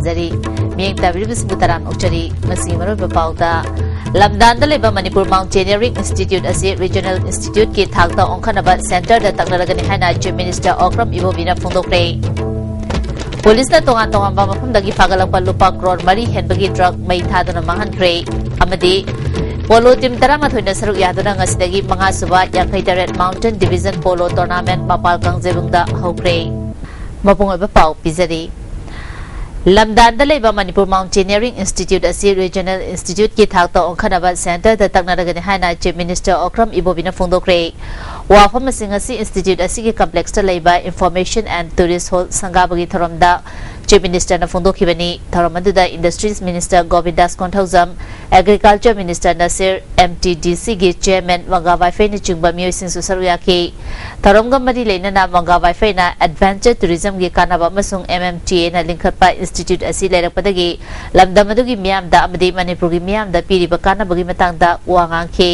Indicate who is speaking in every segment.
Speaker 1: tamjari miyeng tabiribis butaran ukchari masi maroi bapauda lamdan leba Manipur Mountaineering Institute asi Regional Institute ki thakta ongkhanaba center da taklaragani haina Chief Minister Okram Ibobina phongdokre Police na tongan ba mafamdagi pagalakpa lupa crore mari henbagi drug mai thaduna manghankre amadi Polo team taramathoy na saruk yaduna ngasidagi mga suba Yankay Mountain Division Polo Tournament mapal kangjebungda hokre mapungay ba pau pizari Lamdan leba Manipur Mountaineering Institute asi Regional Institute ki thakta ongkhanaba center da taknaragani haina Chief Minister Okram Ibobina phongdokre wafam asi institute asi ki complex ta leba Information and Tourist Hall sangabagi thoramda Chief Minister na phongdokhibani thoramanduda Industries Minister Govindas Konthauzam Agriculture Minister Nasir MTDC gi Chairman Wanga Waifai ni chingba myoising su saruyaki thoramgam mari leinana Wanga Waifai na Adventure Tourism gi kanaba masung MMTA na linkhatpa Institute asi leirakpadagi lamdamadugi miyamda amadi Manipur gi miyamda piriba kanabagi matangda wangangki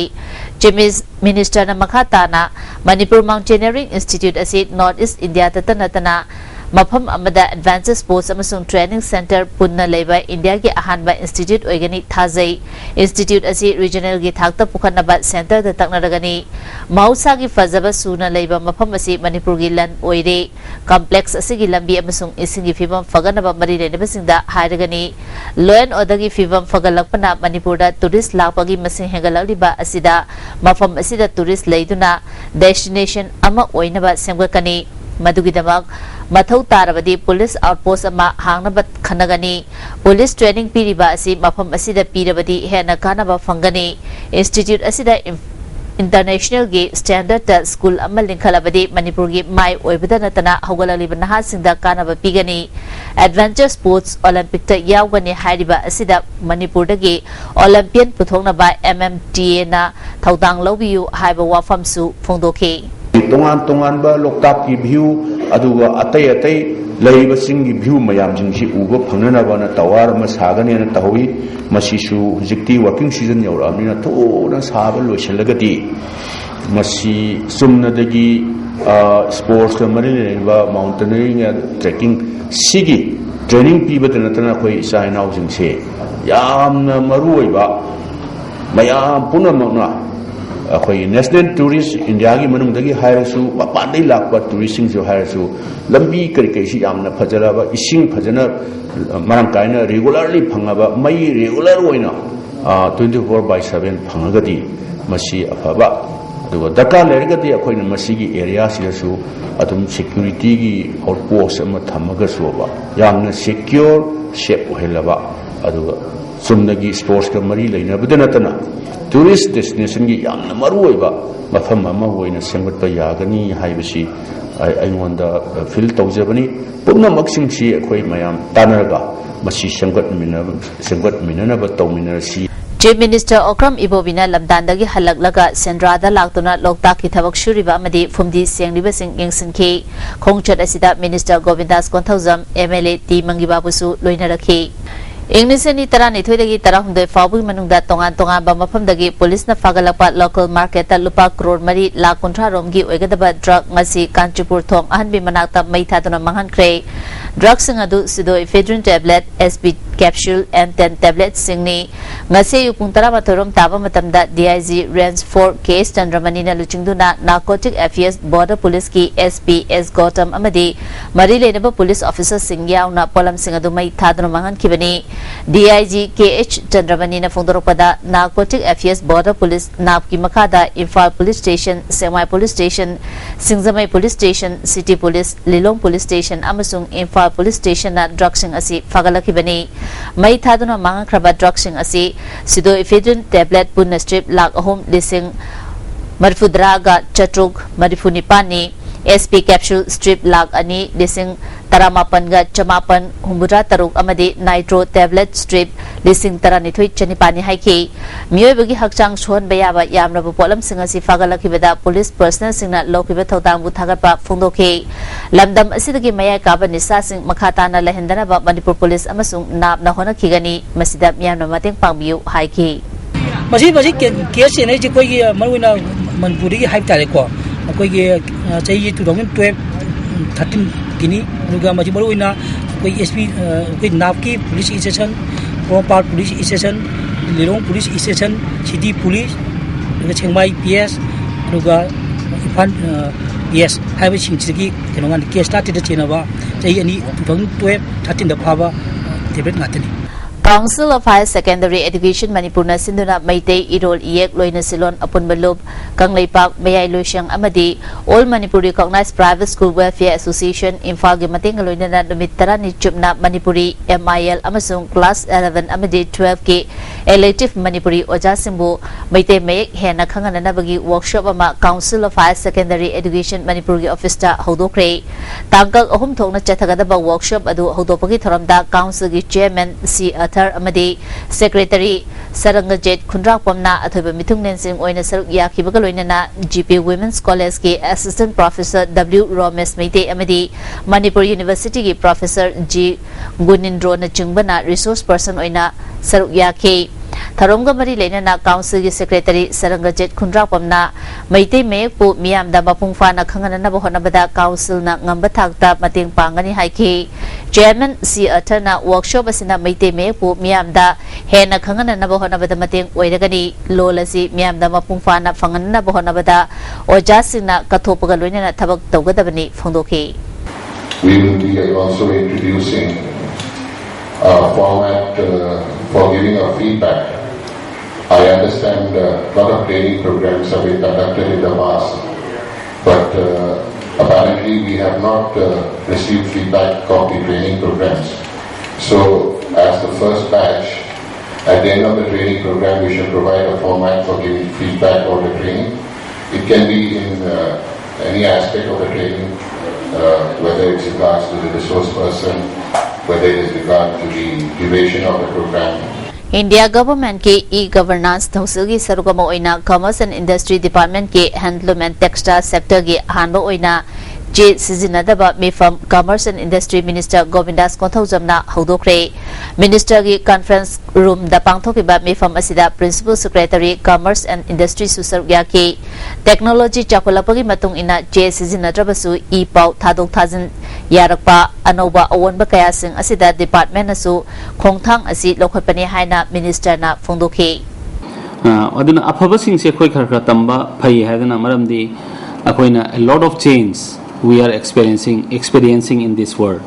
Speaker 1: Chief Minister na makhatana Manipur Mountaineering Institute asi North East India tatanatana Mafam amada Advanced Sports amasung Training Center punna leba India ki ahanba Institute oigani thazai Institute asi regional gi thakta pukhanaba center da taknaragani mausa gi fazaba suna leba mafam asi Manipur gi lan oire complex asi gi lambi amasung ising gi fibam faganaba mari leneba singda hairagani law and order gi fibam fagalakpana Manipur da tourist lakpagi masing hegalaliba asida mafam asida tourist leiduna destination ama oinaba semgakani Madugidamak Mathau Tarabadi Police Outpost ama hangnaba khanagani Police Training piriba asi mafam asida pirabadi hena kanaba fangani Institute asida International gi Standard School ama linkhalabadi Manipur gi mai oibada natana haugalaliba naha singda kanaba pigani Adventure Sports Olympic ta yawgani hairiba asida Manipur dagi Olympian puthongnaba MMTA na thaudang lawbiyu haiba wafamsu phongdokhi
Speaker 2: Tongan ba loktak ki view aduga atay laiba singi view mayam jingsi uba phangnana bana tawar ma sagani na tawi masisu hujikti working season yawramni na thona saba loiselagadi masi sumna dagi sports ka mari ba mountaineering and trekking sigi training piba tanatana khoi isa inau jingse yamna maruoi ba mayam punamna Akhoi National Tourist India ki manungdagi hairasu mapandai lakpa touristing jo hairasu lambi karikaisi yamna fajaraba ising fajana marangkaina regularly phangaba mai regular oina 24/7 phangagadi masi afaba aduga daka lergadi akhoina masigi area sidasu adum security gi outpost ama thamaga soba yamna secure safe ohelaba aduga sumnagi sports ka mari leina budanatana Tourist destination gi yamna maruoiba mafam ama hoina semgatpa yagani haibasi aingwanda feel tawjabani pumna maksingsi akhoi mayam tanarga masi semgatmina ba tawminarsi
Speaker 1: Chief Minister Okram Ibobina lamdandagi halaklaga sendrada laktuna loktak ki thabak shuriba amadi fumdi sengliba sing yengsinki khongchat asida Minister Govindas Konthauzam MLA T Mangibabusu loinarakhi Ingnisani tarani thoidagi tarahumdoi faubui manungda tongan ba mafamdagi police na fagalapa local market ta lupa crore mari lakh 30 romgi oigadaba drug ngasi Kanchipur thong ahanbi manakta mai thaduna manghankre drugs singadu pseudoephedrine tablet SP capsule and 10 tablets singni ngase upung taram taba matamda DIG range 4 case Chandramani na luchingduna narcotic affairs border police ki SPS Gautam amadi mari lenaba police officer singyaw na polam singadu mai thaduna manghankibani DIG KH Chandramani na phongdoropada narcotic affairs border police napki makada Imphal police station Semai police station Singzamai police station city police Lilong police station amasung Imphal police station na drugsing asi fagalakibani mai thaduna mangkraba drugsing asi pseudoephedrine tablet punna strip lakh ahom lising marfudraga chatrug marifunipani SP capsule strip lakh ani lising taramapan ga chamapan humura taruk amadi nitro tablet strip lising taranithoi chanipani haiki miyobagi hakchang shon bayaba yamna bu polam singa si fagalakibada police personnel singna lokiba thodang bu thagapa phongdokhe lamdam asidagi maya kaba nisa sing makhata na lehendana ba Manipur police amasung nap na hona khigani masida miyamna mateng pangbiu haiki
Speaker 3: masi case ne ji koi marwina Manipuri hype tare ko koi chai 2012 13 kini ruga maji marwina कोई SP कोई नावकी police station पोंगपाल police station Lilong police station city police चेंगमाई PS Imphal PS हाइबसिंगी कौन case start चेनब चाही 2012 13 फाब tablet ngатani
Speaker 1: Council of Higher Secondary Education Manipurna Sinduna Maitei Irol Iek Loina Silon Upon Balub Kanglaipak Mayai Lushang Amadi All Manipuri Recognized Private School Welfare Association Infal Gimating Loina Numitara Nichupna Manipuri MIL Amasung Class 11 Amadi 12K Elective Manipuri Ojasimbu Maitei Mayek Hena Kanganabagi Workshop Ama Council of Higher Secondary Education Manipuri Officer Hodokre Tangkal Ohum Tongna Chatagadaba Workshop Adu Hodopagi Thoramda Council Chairman C. Amadi Secretary Sarangajet Kundrak Pamna Athoba Mithung Nensing Oina Saruk Yakibaga Loinana GP Women's College ke Assistant Professor W. Romes Meite Amadi Manipur University ke Professor G. Gunindro Nachungbana Resource Person Oina Saruk Yaki Tharomga Mari Lenana Council Secretary Sarangajet Kundrak Pamna Meite Mepu Miam da Mapungfa na Kangana Bohonabada Council na Ngambatakta Mating Pangani Haiki Chairman C. Atana Workshop Asina Meite Mepu Miam da Hena Kangana Bohonabada Mating Oidagani Lolasi Miam da Mapungfa na Fangana Bohonabada Ojasina Katopagaluna Tabak Togadabani Fondoki.
Speaker 4: We will be also introducing a format for giving our feedback. I understand a lot of training programs have been conducted in the past, but apparently we have not received feedback of the training programs. So as the first batch, at the end of the training program, we should provide a format for giving feedback on the training. It can be in any aspect of the training, whether it's regards to the resource person, whether it is regard to the duration of the program.
Speaker 1: India government ke e-governance thongsilgi sarugama oina Commerce and Industry Department ke Handloom and Textile sector ge hanbo oina J. Sizinadaba Mifam Commerce and Industry Minister Govindas Konthaujamna Hodokre Minister ge Conference Room da Pangthokiba Mifam Asida Principal Secretary Commerce and Industry Susarugya ke Technology Chakolapagi Matung ina J. Sizinadrabasu e-pau Thadok Thazin Yarakpa Anoba Awonba Kayasing Asida Department Asu Khongthang Asi Lokhotpani Haina Minister na Fondoke
Speaker 5: aduna afabasing se khoi khar tamba phai hadana maramdi akoina a lot of change we are experiencing in this world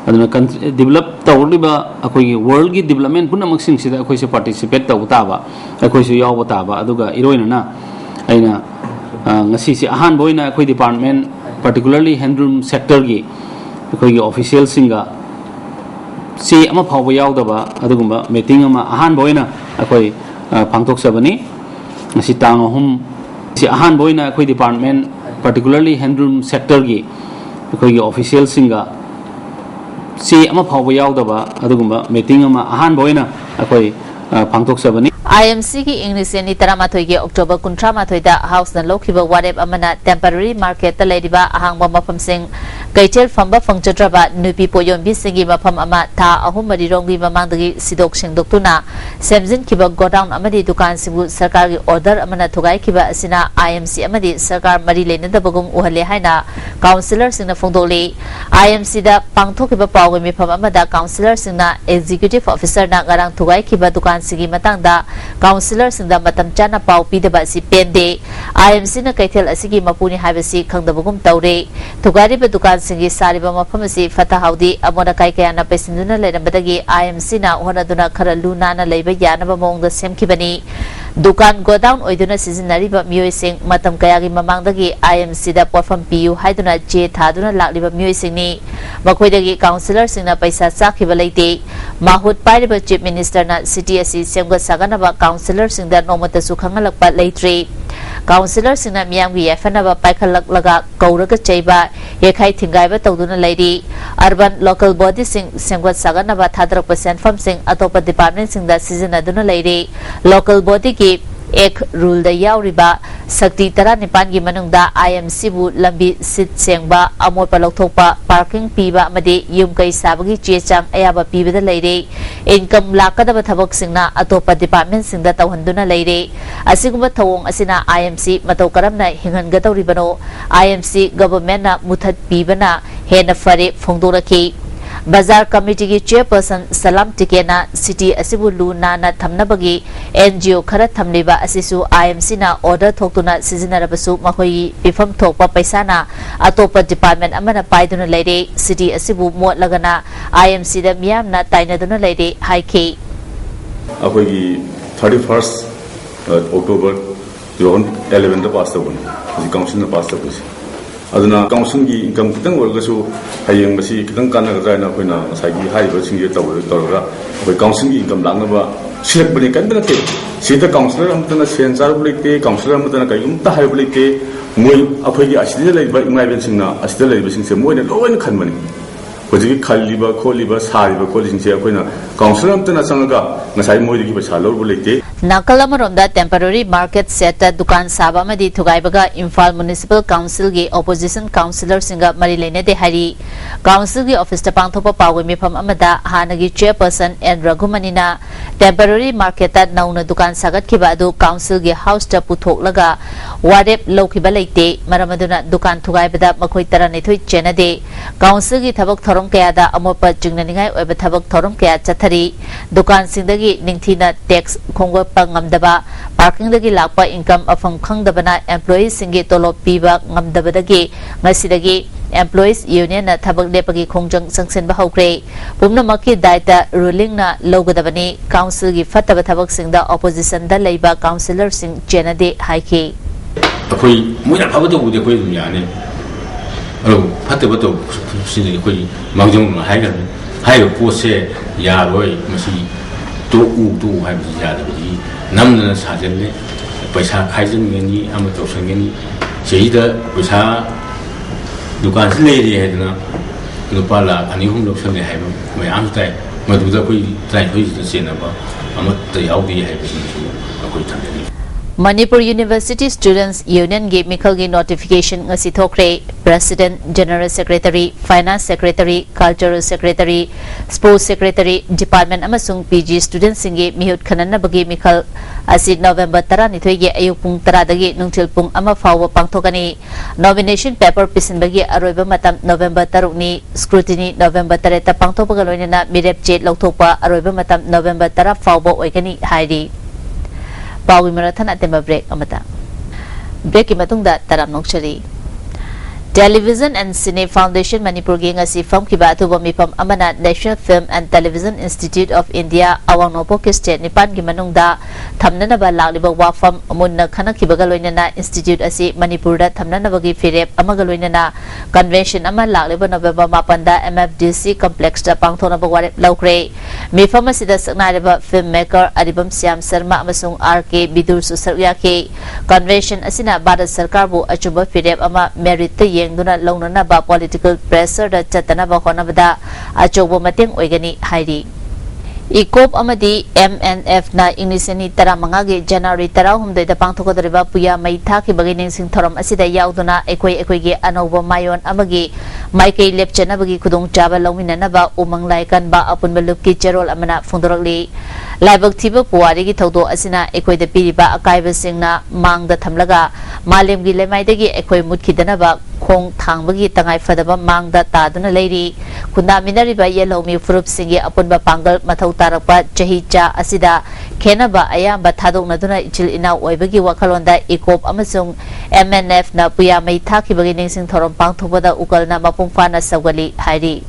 Speaker 5: aduna develop tawriba akoi world gi development puna maksing sida akoi se participate tawtaba akoi su yaw taba aduga iroina na aina ngasi si ahan boina akoi department particularly handloom sector gi akoi gi official singa si ama phawa yaw daba adugumba meeting ama ahan boina akoi pangtok sabani ngasi tang hum si ahan boina akoi department particularly handloom sector gi akoi official singa si ama phawa yaw daba adugumba meeting ama ahan boina akoi pangtok sabani
Speaker 1: IMC ki English ni Taramathoi ge October 13 da House na Lokhiba Warep Amana temporary market ta leidiba ahangba mafam sing Kaichel Famba Fangchadraba Nupi Poyon Bisingi Mafam Ama Tha Ahum Mari Rongi Mamangdagi Sidok Singdoktuna Semzin Kiba Godown Amadi Dukan Singu Sarkar gi order Amana Thugai Kiba Asina IMC Amadi Sarkar Mari Lenadabagum Uhale Haina Councillor Singna Fongdole IMC da Pangthokiba Pawgi Mifam Amada Councillor Singna Executive Officer na Garang Thugai Kiba Dukan Sigi Matangda Councillor Singda Matam Chana Pau Pidaba Si Pende IMC na Kaithel Asigi Mapuni Habasi Khangdabagum Taure Thugariba Dukan Singi Sariba Mafamasi Fatahaudi Amona Kaikayana Pesinduna Ledambadagi IMC na Honaduna Karaluna na Leiba Yanaba Mongda Semkibani Dukan Godown Oiduna Sizinariba Mui Sing Matam Kayagi Mamangdagi IMC da Porfam Piu Haiduna J Thaduna Lakliba Mui Sing ni Makoidagi Councillor Singna Paisa Sakiba Leite Mahut Pairiba Chief Minister na CTSC Semga Saganaba Councillor Singda Nomata Sukhangalakpa Leitre Councillor Singna Miyamgi Yafanaba Paikalaklaga Kauraga Chaiba Yekai Thingaiba Tawduna Lady Urban Local Body Sing Semga Saganaba Thadrak% from Sing Atopa Department Singda Sizinaduna Lady Local Body ki ek rule da yauriba sakti tara nipan gi manungda IMC bu lambi sit sengba amor palokthokpa parking piba amade yum kai sabagi chechang ayaba piba da leire income lakadaba thabak singna atopa department singda tawhanduna leire asigumba thawong asina IMC matau karamna hingan ga tawribano IMC government na muthat pibana hena fare phongdoraki Bazar Committee ki Chairperson Salam Tikena City asibu lu na thamnabagi NGO khara thamliba asisu IMC na order thoktuna sizinarabasu mahoi pifam thokpa paisa na atopa department amana paiduna leire city asibu mot lagana IMC da miyam na tainaduna leire haike
Speaker 6: akogi 31st October 2011 da pass tabun ji council na pass tabun aduna council gi income kitang wargasu hayeng masi kitang kana ga na koina sagi hai ba singe tawra koi council gi income langna ba select bani kan da te sida councilor amtana sensar bulite councilor amtana kai umta hai bulite moi aphoi gi asida leiba ingaiben singna asida leiba singse moina loin khanmani hoji khaliba kholiba sariba kholisingse akoina councilor amtana sangaga ngasai moi gi ba salor bulite
Speaker 1: Nakalamaronda temporary market set dukan saba madi thugaibaga Imphal Municipal Council gi opposition councillor singa mari lene de hari council gi office ta pangthopa pawi mifam amada hanagi chairperson and Raghumanina temporary market ta nauna dukan sagat khiba adu council gi house ta puthok laga warep lokhiba leite maramaduna dukan thugaibada makhoi tarani thui chenade council gi thabak thorom kaya da amopa jingnaningai oiba thabak thorom kaya chathari dukan singdagi ningthina tax khongwa pangamdaba parking dagi lakpa income afam khangdabana employees singe tolop piba ngamdabadagi ngasidagi employees union na thabak lepagi khongjang sangsen ba hokre pumna makki daita ruling na logadabani council gi fataba thabak singda opposition da leiba councillor sing chenade haike
Speaker 7: akoi muina phabado ude koi yani fataba to singe koi mangjong na haiga haiga pose yaroi masi to u hai bi ya da bi namna sajen ne paisa khaijin ngeni am to sangeni sei da paisa dukan se le ri he na lupa la ani hum lok sange hai mai am tai ma du da koi tai hoi se na ba am ta yau bi hai bi akoi tan ni
Speaker 1: Manipur University Students Union gave Mikhalgi notification ngasi thokre President, General Secretary, Finance Secretary, Cultural Secretary, Sports Secretary, Department amasung PG students singe mihut khanana bagi Mikhal asi November 12 ge ayuk pung 10 dagi nungthil pung ama fawa pangthokani nomination paper pisin bagi aroiba matam November 3 ni scrutiny November 3 ta pangthopaga loinana mirep jet lokthokpa aroiba matam November 10 fawa oigani hairi Pawi Marathon at the break amata. Break imatungda taram nokchari. Television and Cine Foundation Manipur gi ngasi fam kiba atuba mipam amana National Film and Television Institute of India awang nopo ke state nipan gi manungda thamnana ba lagliba wafam munna khana kibaga loinana institute asi Manipur da thamnana bagi firep amaga loinana convention ama lagliba November 8 da MFDC complex da pangthona ba warep laukre mifam asida saknariba filmmaker Adibam Syam Sharma amasung RK Bidur Susarya ke convention asina Bharat Sarkar bu achuba firep ama merit duna launana ba political pressure da chatana ba honabada achobo mateng oigani hairi Ikop amadi MNF na Inglisani taramanga ge January 10 da pangthokodriba puya mai thaki bagi ningsing thoram asida yauduna ekoi ge anobo mayon amagi maikei lepchana bagi khudong chaba lawminana ba umang laikan ba apun balup ki cherol amana phungdorokli laibak thiba puwari gi thodo asina ekoi da piriba akaiba singna mang da thamlaga malem gi lemai dagi ekoi mutkidana ba khong thangbagi tangai fadaba mang da taduna leiri khunda minariba yelomi furup singi apun ba pangal mathau tarakpa chahicha asida khenaba ayamba thadoknaduna ichil inau oibagi wakhalonda Ikop amasung MNF na puya mai thaki bagi ningsing thorom pangthobada ukalna mapungfana sawgali hairi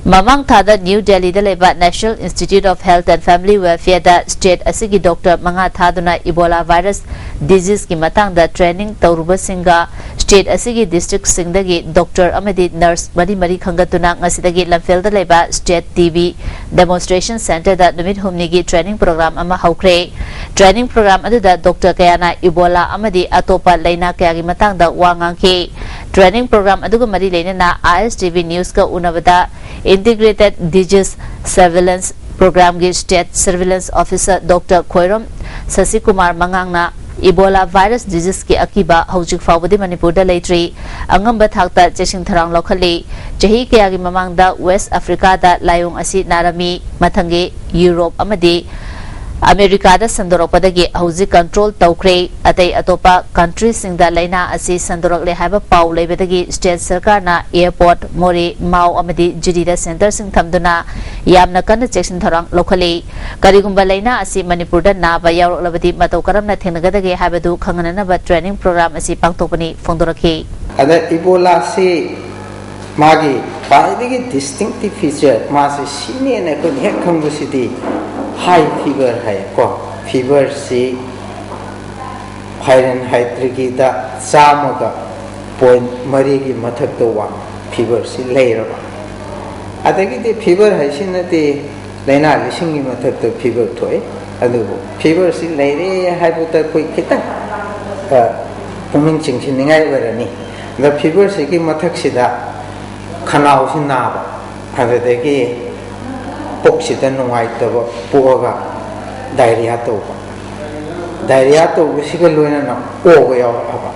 Speaker 1: Mamang Thada New Delhi da leba National Institute of Health and Family Welfare da state asigi Dr. Manga Thaduna Ebola virus disease ki matang da training tauruba singa state asigi district singdagi doctor amadi nurse mari khangatuna ngasidagi lamfel da leba state TV demonstration center da numit humni gi training program ama haukre training program adu da Dr. Kayana Ebola amadi atopa laina kaya gi matang da wangang ki training program adu mari lena ISTV news ka unabada Integrated Disease Surveillance Program gi State Surveillance Officer Dr. Khoiram Sasikumar Mangangna Ebola virus disease ki akiba hojik fawbadi Manipur da leitri angamba thakta chesing tharang lokhali chahi kaya gi mamang da West Africa da layong asi narami mathangi Europe amadi America Sandorokpadagi Hausi control Tokre Ate Atopa country Singda Lena Asi Sandorok Lehaba Pau Lebedagi State Sarkarna Airport Mori Mau Amadi Judida Center Sing Tamduna Yamna Kana Jackson Tharang locally Karigumba Lena Asi Manipurda Naba Yaur Labadi Matokaram Nathinagadagi Habadu Kanganaba training program Asi Pangtopani Fondoraki.
Speaker 8: Ada Ebola si Magi Paidigi distinctive feature Masi Sini and Ekon Hekambu City high fever high ko fever si Fahrenheit rigida Samoga point Marigi Matak to one fever si later. Adagi the fever has in the Lena Lishing Matak to fever toy and fever si later hypota quick kita Pumin Chinching Iverani. The fever si Mataxida Kanao Sinaba and the Poxita no white of Poga diarrhea to Visigaluna over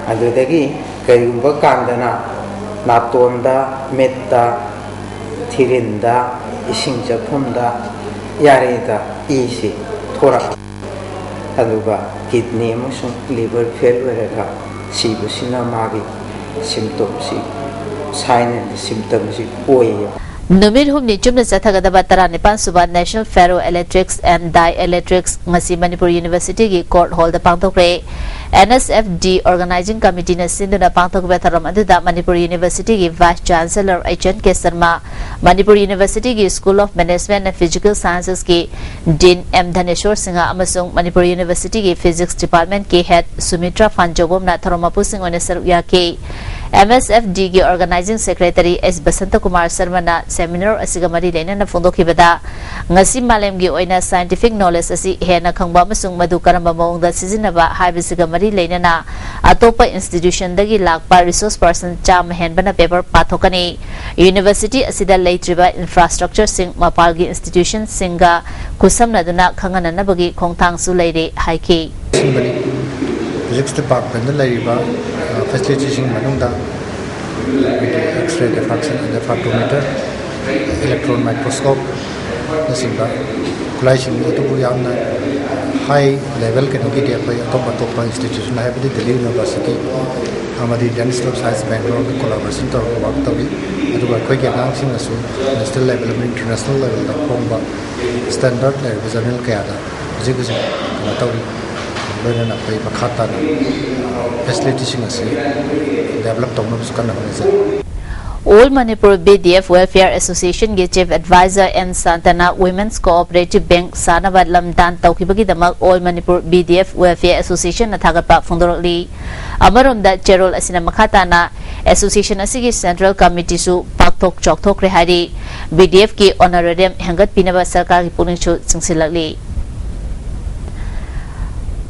Speaker 8: and the Degi Kayumba Kandana Natonda Metta Tirinda Ishinja Punda Yarida Easy Tora Aluba kidney muscle liver failure Sibusina Magi symptoms sign and symptoms oil.
Speaker 1: Numir Humni Jumna Zathagadaba Taranipan Suba National Ferroelectrics and Dielectrics Ngasi Manipur University Gi Court Hall the Pangtokre NSFD Organizing Committee na Sinduna Pangtok Betaram Aduda Manipur University Gi Vice Chancellor H.N.K. Sarma Manipur University Gi School of Management and Physical Sciences Ki Dean M. Dhaneshwar Singha Amasung Manipur University Gi Physics Department Ki Head Sumitra Fanjogom na Tharomapu Singh Onesar Yake MSFD Gi Organizing Secretary S. Basanta Kumar Sarma na seminar asigamari lena na fondokibada ngasi malem gi oina scientific knowledge asi hena khangba masung madu karamba maungda sizinaba haibisigamari lena na atopa institution dagi lakpa resource person cham henbana paper pathokani university asida leitriba infrastructure sing mapalgi institution singa kusamna duna khangana nabagi khongthang su leire haiki
Speaker 9: physics department la leiba facilitation manungda x-ray diffraction and diffractometer electron microscope nasimba kulaiching atubu yamna high level ke nogi de koi atop institution hai bidi Delhi University amadi Indian School of Science Bangalore ko collaboration tor work tabi atuba koi ke nang sing asu national level international level da komba standard level journal ka ada jigu kana tawi lena na pai bakhata facilitation asi develop tawna buskan na
Speaker 1: All Manipur BDF Welfare Association Gi Chief Advisor N. Santana Women's Cooperative Bank Sanabad Lamdan Taukibagi Damak All Manipur BDF Welfare Association na Thagapa Fondorokli Amarom da Cherol Asina Makhatana Association Asigi Central Committee su Paktok Choktok Rehari BDF ki Honorarium Hangat Pinaba Sarkar ki Puningshu Singsilakli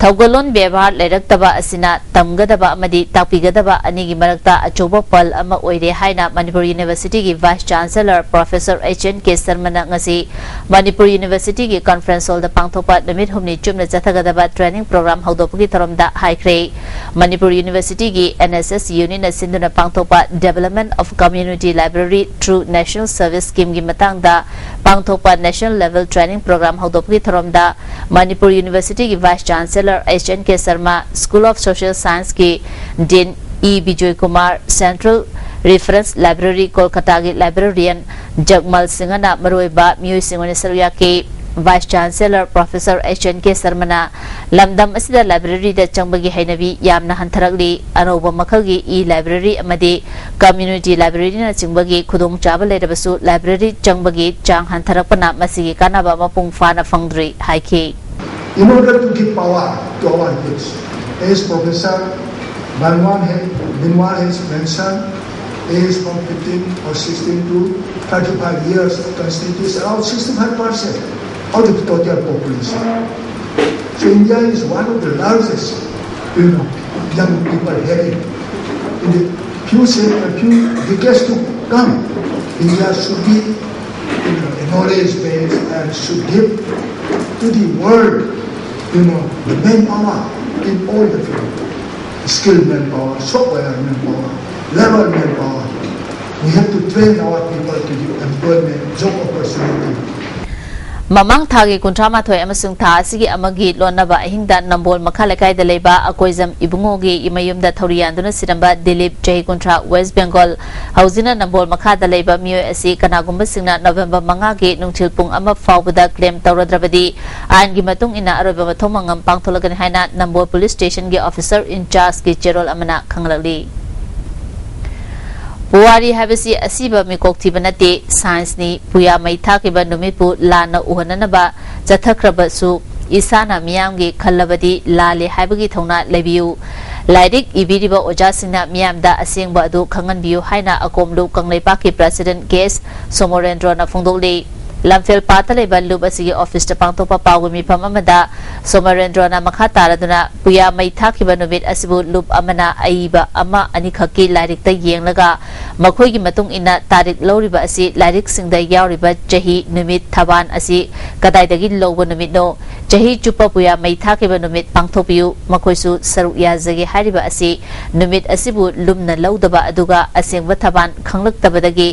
Speaker 1: Thaugalon Bevar Ledaktaba Asina Tamgadaba Amadi Tapigadaba Anigi Marakta Achoba Pal Ama Oire Haina Manipur University Gi Vice Chancellor Professor H.N.K. Sarmana Ngasi Manipur University Gi Conference Hall the Pangtopa Namit Humni Chumna Zathagadaba Training Program Haudopugi Tharamda Haikre Manipur University Gi NSS Union Sinduna Pangtopa Development of Community Library through National Service Scheme Gi Matangda Pangtopa National Level Training Program Haudopugi Tharamda Manipur University Gi Vice Chancellor H.N.K. Sarma School of Social Science ki Dean E. Bijoy Kumar Central Reference Library Kolkata ki Librarian Jagmal Singhana Maroiba Mui Singhone Saruya ki Vice Chancellor Professor H.N.K. Sarmana Lamdam Asida Library da Changbagi Hainavi Yamna Hantarakli Anoba Makalgi E. Library Amadi Community Library na Chingbagi Kudung Chaba Ledabasu Library Changbagi Chang Hantarakpana Masigi Kanaba Mapung Fana Fangdri Haiki
Speaker 10: In order to give power to our youth, as Professor Banwan has mentioned, age from 15 or 16 to 35 years constitutes around 65% of the total population. So India is one of the largest, young people having. In the few decades to come, India should be a knowledge base and should give to the world the manpower in all the fields, skilled manpower, software manpower, level manpower. We have to train our people to give employment, job opportunity.
Speaker 1: Mamang thagi kuntrama thoi amasung tha asigi amagi lonaba ahingda nambol makha lekai da leba akoizam ibungogi imayumda thorianduna siramba Dilip Jahi kuntra West Bengal hauzina nambol makha da leba miyoi asi kanagumba singna November 5 gi nungthil pung ama fawbada claim tawradrabadi ain gi matung ina aroba mathong mangam pangtholagani haina nambol police station gi officer in charge gi cherol amana khanglali Puwari habisi asiba mikok tibanate science ni puya maitha ke ba numipu lana uhanana ba jathakraba su isana miyam gi khallabadi lale habagi thongna lebiu lairik ibiriba ojasina miyam da asengba adu khangan biu haina akomlu kangleipa ki president guest Somorendra na phongdole Lamfel Patale Balub asigi office ta pangtopa pawmi pamamada Somarendra na makha taraduna puya maitha ki banumit asibu lub amana aiba ama anikhaki lairik ta yenglaga makhoi gi matung ina tarik loriba asi lairik singda yawriba jahi numit thaban asi kadai dagi lobo numit no jahi chupa puya maitha ki banumit pangthopiu makhoi su saruk ya jagi hariba asi numit asibu lumna lawdaba aduga asengba thaban khanglak tabadagi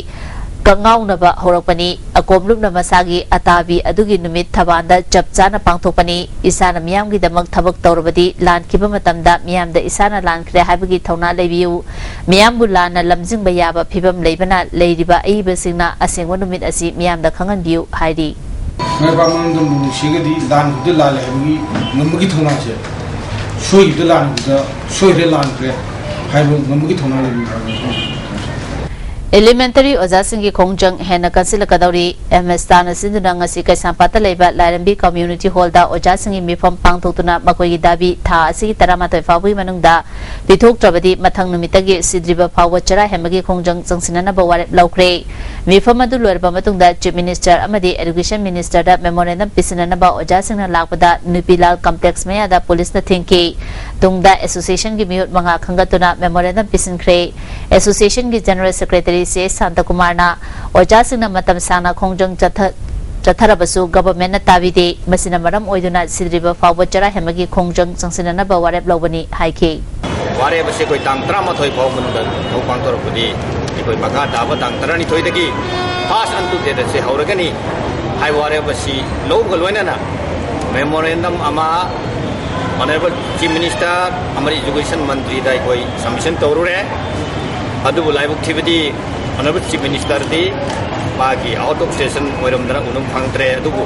Speaker 1: Kangau naba horakpani akomlup na masagi atabi adugi numit thabanda chapchana pangthokpani isana miyam gi damak thabak tawrabadi lan kiba matamda miyam da isana lan khre habagi thawna lebiu miyam bu lan na lamjing ba yaba phibam leibana leiriba aiba singna asengwa numit asi miyam da khangan biu haidi
Speaker 11: mai ba mun dum sigadi lan du la le habagi numgi thawna che soi du lan da soi re lan khre haibu numgi thawna lebiu
Speaker 1: Elementary Ojasingi Kongjang Hena Kansila Kadauri MS Tana Sindunanga Sika Sampata Leba Larambi Community Hall da Ojasingi Mifam Pangtutuna Makoi Dabi Tha Asi Taramata Fawi Manungda Ditok Trabadi Matang Numitagi Sidriba Pawa Chara Hemagi Kongjang Jangsinana Bawar Laukre Mifam Adu Lorba Matungda Chief Minister Amadi Education Minister da Memorandum Pisinana Ba Ojasingna Lakpada Nupilal Complex Maya da Police na Thinki Tungda Association gi Miut Manga Khangatuna Memorandum Pisinkre Association gi General Secretary से शांता कुमार ना ओजासिंग मतम सांगना खोंजंग चथरबसु government ना ताबिदे मसिना मरम ओइदुना सिद्रिबा फाव चरा हेमगी खोंजंग संसिना बा वारेब लौबनी हाइके
Speaker 12: वारे बसे कोई तांग 13 फाव मनुदा थौ पांतरबुदी कोई मगा दाबा तांग 13 दगी फास अंतु दे से हौरगनी हाइ वारे बसी लौग लोइना ना मेमोरेंडम अमा ऑनरेबल चीफ मिनिस्टर हमारी एजुकेशन मंत्री दा कोई submission तौरुरे अदुबु लाइबुक थिबदी Honorable Chief Minister di pagi out of station oiram dara unum phangtre adubu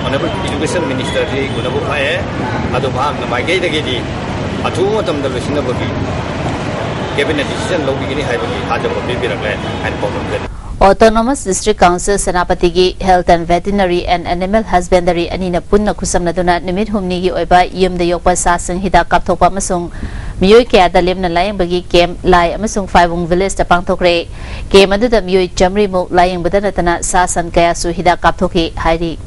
Speaker 12: Honorable Education Minister di gunabu phae adu bham na mai dagi di athu matam da lesina bagi cabinet decision logi gini hai bagi haja ko birakle and problem
Speaker 1: Autonomous District Council Senapati gi Health and Veterinary and Animal Husbandry anina punna khusamnaduna nimit humni gi oiba yumda yokpa sa sing hida kapthokpa masung Miyoi kaya da lemna layang bagi kem lai amasung Faibung Village da pangthokre kem adu da miyoi jamri muk layang badana tana sasan kaya su hida kapthoki hairi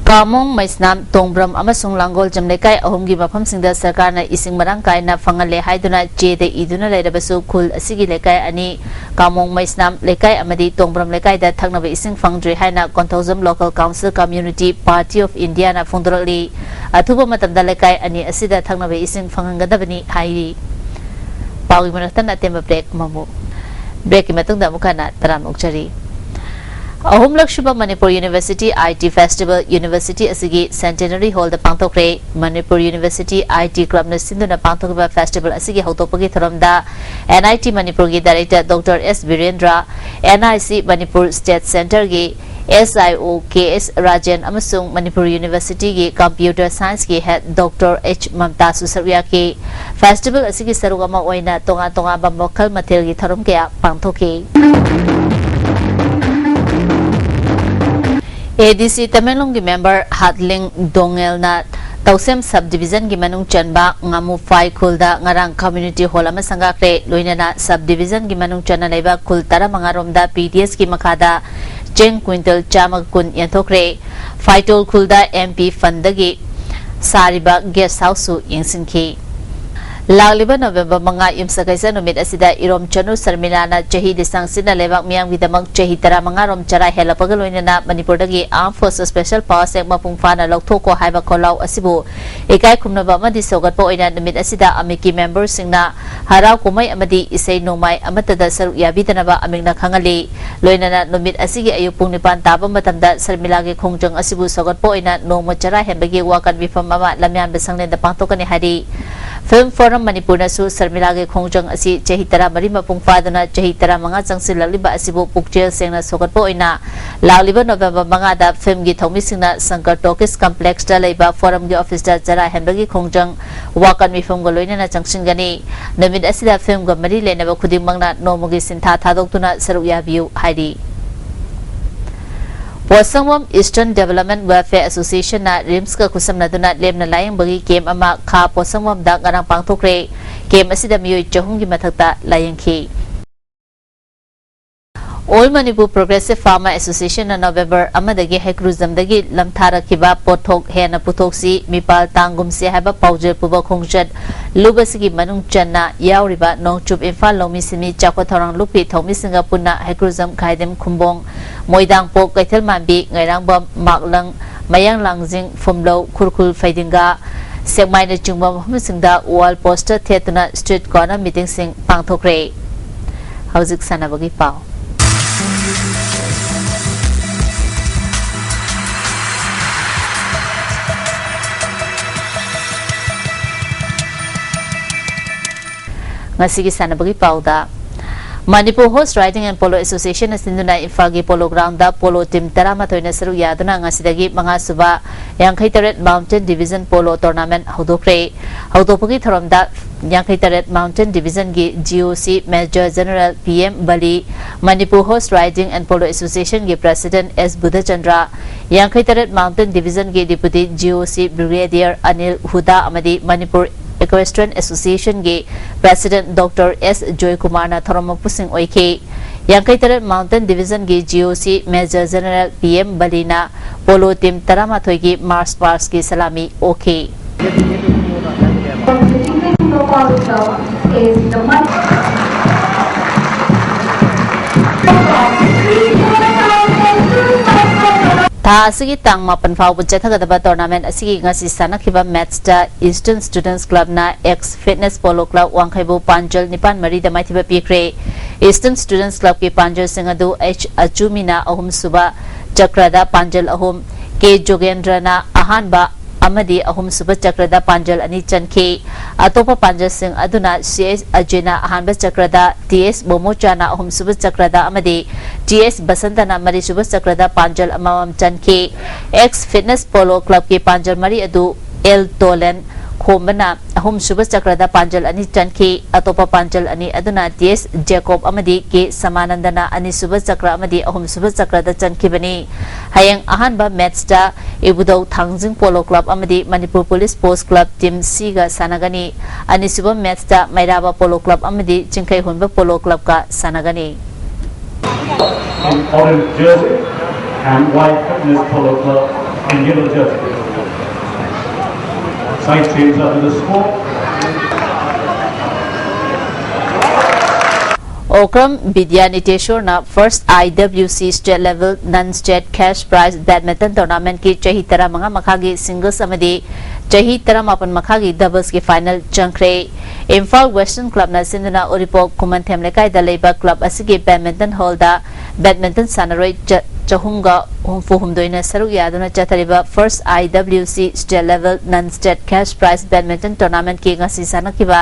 Speaker 1: Kamong Maisnam Tongbram amasung Langgol jamlekai ahumgi mafam singda sarkar na ising marang kai na fangale haiduna jede iduna lairabasu khul asigi lekai ani Kamong Maisnam lekai amadi Tongbram lekai da thaknaba ising fangdri haina Konthozam Local Council Community Party of India na phungdorali athuba matamda lekai ani asida thaknaba ising fangangadabani hairi pawi manatan atemba break mamu break ki matungda mukana taram ukchari Ahum Lakshba Manipur University IT Festival University Asigi Centenary Hall the Pangtokre Manipur University IT Club na Sinduna Pangtokba Festival Asigi Hautopagi Tharamda NIT Manipur gi Director Dr. S. Virendra NIC Manipur State Center gi SIO KS Rajan amasung Manipur University gi Computer Science gi Head Dr. H. Mamta Susarya ki Festival Asigi Sarugama oina tonga ba mokal mathil gi tharum kya pangthoki ADC Tamelong gi member Hatling Dongel na Tausem subdivision gi manung chanba ngamu fai khulda ngarang community hall ama sangakre loinana subdivision gi manung chana leba khul tara mangaromda PDS gi makada cheng quintal chamag kun yanthokre faitol khulda MP fundagi sariba guest house su yengsinki Lagliba November mga yumsakaisa numit asida irom chanu sarmila na chahi disang sina lebak miyang vidamag chahi tara mga rom chara hela pagaloy na Manipur dagi Armed Forces Special Powers ek mapungfa na lokto ko haiba kolaw asibu ikay kumnaba amadi sogat po ina numit asida amiki members sing na haraw kumay amadi isay numay amatada saruk yabita na ba aming nakhangali loy na numit asigi ayupung nipan tabang matamda sarmila gi khongjang asibu sogat po ina nomo chara hembagi wakan bifam mama lamyan besang nenda pangtokan ni hari Film Forum Manipur na su sarmilagi khongjang asi chahi tara mari mapungfa na chahi tara mga changsil lagliba asibu pukjel seng na sokat po ina lagliba November mga da film gi thongmi singna Sankar Talkies Complex da leiba forum gi office da jara hembagi khongjang wakan mi film galoina na changsin gani namid asida film ga mari lena ba khuding mangna nomogi sintha thadok tuna saruk ya view haidi Posangwam Eastern Development Welfare Association na RIMS ka kusam na duna lem na layang bagi game ama ka Posangwam da ngarang pangtokre game asida miyoy chahung gi mathakta layang ki All Manipur Progressive Farmer Association na November amadagi hekruzzam dagi lamthara kiba pothok hena puthoksi mipal tangum se haba paujel puba khongjat lubasigi manung channa yauriba nongchup Imphal lomi simi chakwa thorang lupi thomi singa punna hekruzzam khaidem khumbong moidang pok kaithel mambi ngairang bam maklang mayang langjing fumlo khurkhul faidinga sekmai na chungba mhamsingda wall poster thetuna street corner meeting sing pangthokre hauzik sanabagi pau Ngasigi sanabagi pauda Manipur Horse Riding and Polo Association na sinduna Imphal Polo Ground da Polo Team Taramathoy na saru yaduna ngasidagi mga suba Yangkaitaret Mountain Division Polo Tournament haudokre haudopagi tharamda Yangkaitaret Mountain Division gi GOC Major General PM Bali Manipur Horse Riding and Polo Association gi President S Budhachandra Yangkaitaret Mountain Division gi Deputy GOC Brigadier Anil Huda amadi Manipur Equestrian Association ge President Dr. S. Joy Kumar na Thoroma Pusing Oike Yangkaitaret Mountain Division ge GOC Major General PM Balina Polo Team Taramathoy ge March Pars ki salami okay Tha asigi tang mapan fau bu chathagadaba tournament asigi ngasi sanakhiba match da Eastern Students Club na ex Fitness Polo Club Wangkhaibu Panjal Nipan Mari da maithiba pikre Eastern Students Club ki Panjal Singadu H Achumina ahum suba Chakrada Panjal ahum K Jogendra na ahanba amadi ahum suba Chakrada Panjal ani chanke atopa Panjal Singh aduna CS Ajena ahanba Chakrada TS Bomochana ahum suba Chakrada amadi TS Basantana Mari suba Chakrada Panjal amam chanke ex Fitness Polo Club ki Panjal Mari adu L Tolen Khombana ahum suba Chakrada Panjal ani chanke atopa Panjal ani aduna TS Jacob amadi ke Samanandana ani suba Chakra amadi ahum suba Chakrada chankibani hayang ahanba match da Ibudau Thangjing Polo Club amadi Manipur Police Post Club Team C ga sanagani ani suba match da Mairaba Polo Club amadi Chingkai Hunba Polo Club ka sanagani
Speaker 13: in orange jersey and white Fitness Polo Club in yellow jersey. Side teams up in the score.
Speaker 1: Okram Vidyaniteshwar na first IWC state level non-state cash prize badminton tournament ki chahi tara mga makhagi singles amadi chahi tara mapan makhagi doubles ki final changkre Imphal Western Club na sinduna Oripok Kumanthem lekai da leiba club asigi badminton hall da badminton sanaroi chahunga humfu humdoina saruk yaduna chatariba first IWC state level non-state cash prize badminton tournament ki ngasi sanakiba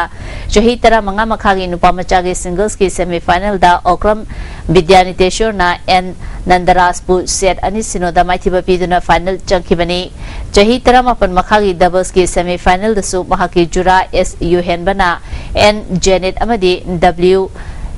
Speaker 1: chahi tara mga makhagi nupamachagi singles ki semi final da Okram Vidyaniteshwar na N Nandaraspu set ani sinoda maithiba piduna final changkibani chahi tara mapan makhagi doubles ki semi final da su mahaki jura S Yuhen bana N Janet amadi W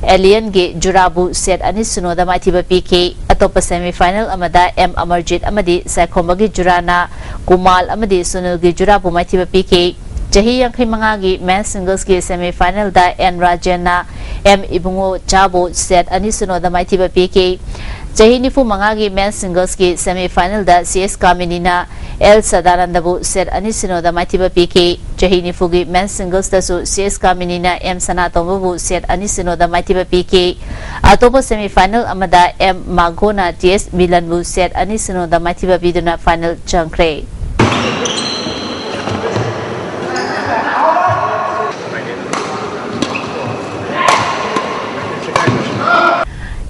Speaker 1: Alien ge jurabu set ani sinoda maithiba PK atopa semi final amada M Amarjit amadi Saikhomagi jurana Kumal amadi Sunil ge jurabu maithiba PK chahi yankhai mangagi men's singles ki semi final da N Rajena M Ibungo Chabo set ani sinoda maithiba PK chahi nifu mangagi men's singles ki semi final da CS Kaminina L Sadarandabu set ani sinoda maithiba PK chahi nifugi men singles tasu CS Kaminina M Sana Tombu set anisino da maitiba piki atopo semi final amada M Magona TS Milan bu set anisino da maitiba biduna final changkre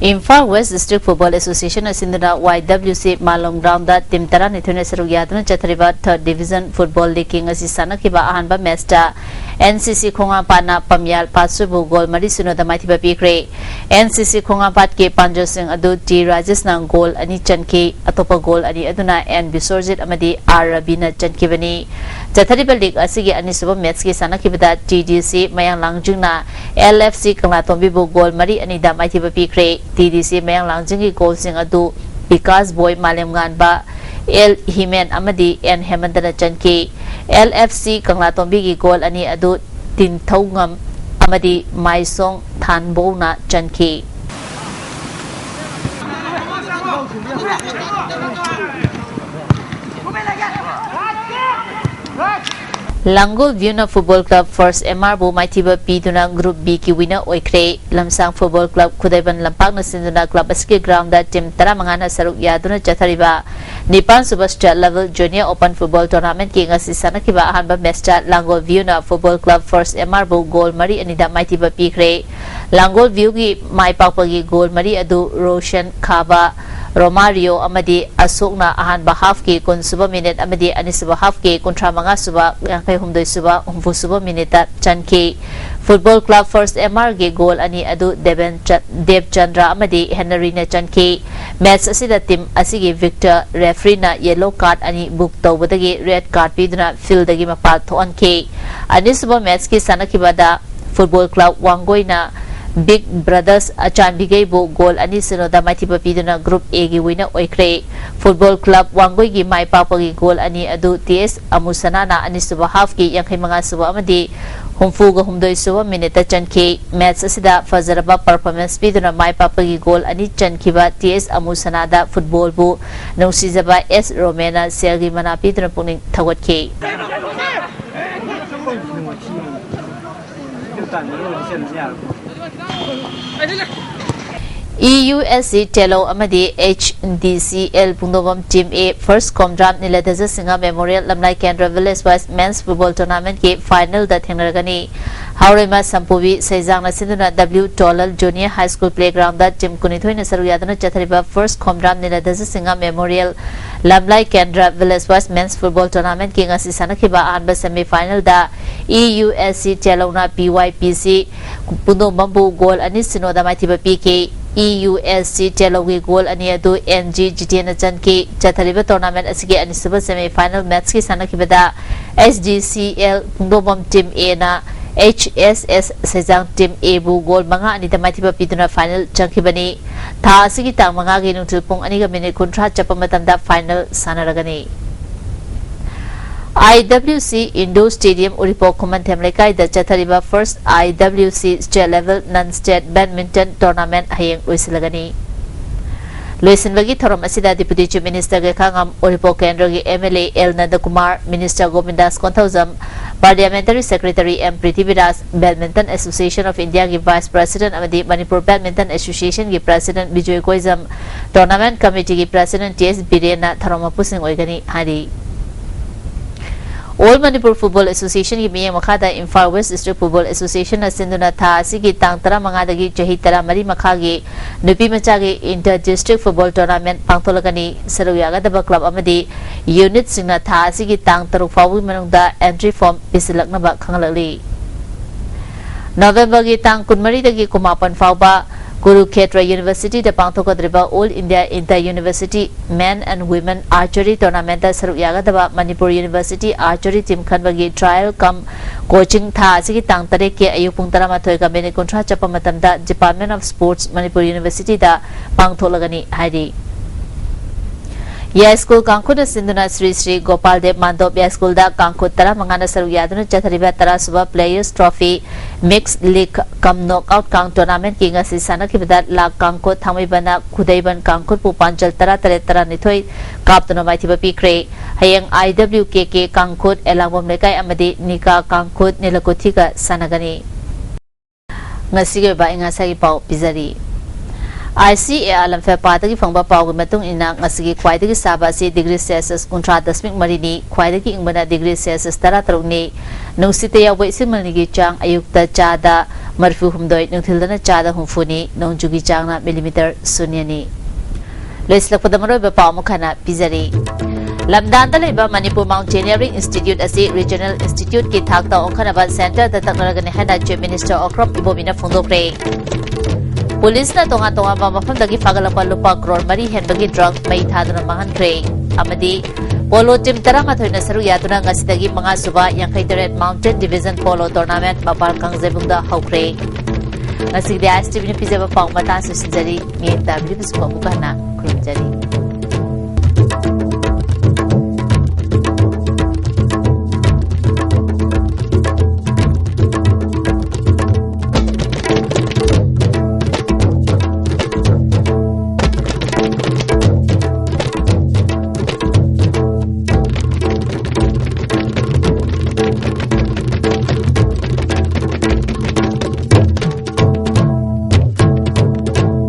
Speaker 1: Imphal West District Football Association asinduna YWC Malong Ground da team tara nithune saruk yaduna chathriba 3rd Division Football League ngasi sanakiba ahanba match ta NCC khonga pana pamyal pasubu goal mari suno da maithiba pikre NCC khonga pat ke Panjo Singh adu T Rajesh nang goal ani chanki atopa goal ani aduna N Bisorjit amadi R Rabina chanki bani chathriba league asigi ani suba match ke sanakibada TDC Mayang Langjungna LFC Kanglatombi bu goal mari ani da maithiba pikre TDC Mayang Langjungi goal sing adu Vikas Boy Malemgan ba L Himen amadi N Hemandana chanki LFC Kanglatombi gi goal ani adu Tin Thongam amadi Maisong Thanbo na chanki Langol Viuna Football Club First MR bu maitiba piduna Group B ki winner oikre Lamsang Football Club Khudaiban Lampak na sinduna club aski ground da team tara mangana saruk yaduna chathariba Nipan Super State Level Junior Open Football Tournament ki ngasi sanakiba ahanba match Langol Viuna Football Club First MR bu goal mari anida maitiba pikre Langol View gi mai pakpagi goal mari adu Roshan Khaba Romario amadi Asokna ahanba half ki kun suba minute amadi anisuba half ki kontra manga suba yangkai humdoi suba humfu suba minute chanki Football Club First MR ge goal ani adu Dev Chandra amadi Henry na chanki match asida team asigi Victor referee na yellow card ani book tawbadagi red card piduna field dagi mapal thoan ke anisuba match ki sanakibada Football Club Wangoi na Big Brothers Achanbigay bo goal ani sinoda maitiba piduna Group A gi winner oikre Football Club Wangoi gi mai papagi goal ani adu TS Amusana na ani suba half ki yangkai manga suba amadi humfu ga humdoi suba minute chanki match asida fazaraba performance piduna mai papagi goal ani chankiba TS Amusana da football bu nungsizaba S Romena selgi mana piduna puning thawat ke EUSC Telo amadi HDCL Pungdobam Team A First Comdram Niladaza Singa Memorial Lamlai Kendra Village West Men's Football Tournament ke final da thengragani Haurema Sampuvi Sejang na sinduna W Tolal Junior High School Playground da Team Kunithoi na saruyadana chathariba First Comdram Niladaza Singa Memorial Lamlai Kendra Village West Men's Football Tournament ke ngasi sanakiba ahanba semi final da EUSC Telo na PYPC Pungdobam bu goal ani sinoda maitiba PK EUSC Telogi goal ani adu NG GTN chanki chathariba tournament asigi anisuba semi final match ki sanakibada SGCL Pungdobam Team A na HSS Sejang Team A bu goal manga ani damatiba piduna final chankibani tha asigi tang manga gi nungtil pung ani ga minute kuntra chapamatamda final sanaragani IWC Indoor Stadium Uripo Kuman Themlekai da chathariba First IWC State Level Non-State Badminton Tournament hayeng uisilagani Luisinbagi thorom asida Deputy Chief Minister ge khangam Uripo Kendra ge MLA L Nandakumar Minister Govindas Konthausam Parliamentary Secretary M Prithiviraj Badminton Association of India ge Vice President amadi Manipur Badminton Association ge President Bijoy Koizam Tournament Committee ge President TS Birena tharoma pusing oigani hari All Manipur Football Association ki miyang makada Imphal West District Football Association na sinduna tha asigi tang tara mangadagi chahi tara mari makhagi nupi machagi Inter District Football Tournament pangtholagani saruyagadaba club amadi unit singna tha asigi tang taruk fawi manungda entry form pisilaknaba khangalali November gi tang kunmari dagi kumapan fawba Kurukshetra University da pangthokodriba All India Inter University Men and Women Archery Tournament da saruyagadaba Manipur University Archery Team khanbagi trial cum coaching tha asigi tang tarek ke ayuk pung 13 ka minute kontra chapa matamda Department of Sports Manipur University da pangtholagani hairi या school कांखुद सिंधुना Shri Shri Gopal देव मांडोप या school दा कांखुद तरा मंगाना सरू यादुना चथरिबा तरा सुबह players trophy mix league cum knockout count tournament की ngasi sanakibada lakh कांखुद थांगैबना खुदैबन कांखुद पु पांचल तरा तरे तरा निथोय कापतुना माइथिबा पिख्रे हयंग IWKK कांखुद एलांगबम लेकाय अमदि निका कांखुद निलकुथिगा सानगनी ngasi ge ba ingasa gi pau pizari ICA lamfe patagi phangba pawgi matung ina ngasigi khwaidagi saba si degree celsius 19.3 ni khwaidagi ingbana degree celsius 13 ni nungsite yawe simani gi chang ayukta chada marfu humdoi nungthildana chada humfuni nongjugi changna millimeter sunya ni leslak padamaro ba pawmukhana pizari lamdan da leba manipur mountaineering institute asi regional institute ki thakta onkhana center da taknaragani hana chief minister okrop ibomina phungdokre police ने तोंगा तोंगा मफम दगी फागलपा लुपा करोड़ मरी हेनबगी drug मई थादुना मांगनख्रे अमदी polo team तरामाथोइना सरू यादुना ngasiदगी मंगा सुबा 53 mountain division polo tournament मपाल कांगजेबुंगदा हौख्रे ngasi de STV ni pizaba paung mata su sinjari mi tabli bisuma bukana खुलुमजरी